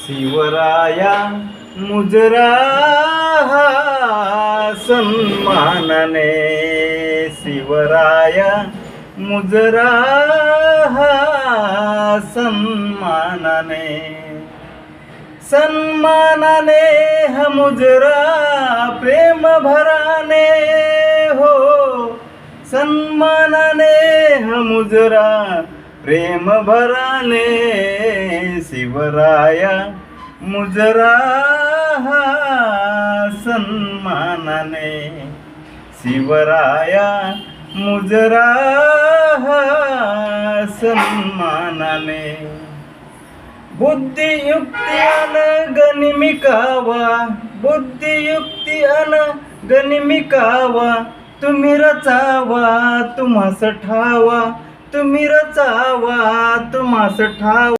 शिवराया मुजरा सन्मानाने, शिवराया मुजरा सन्मानाने, सन्मानाने हा मुजरा प्रेम भराने हो, सन्मानाने हा मुजरा प्रेम भराने, शिवराया मुजरा सन्मानाने, शिवराया मुजरा सन्मानाने. बुद्धियुक्ती अन गनिमिकावा, बुद्धियुक्ती अन गनिमिकावा, तुम्ही रचावा तुम्हास ठावा, तुम्ही रचावा तुम्हास ठावा.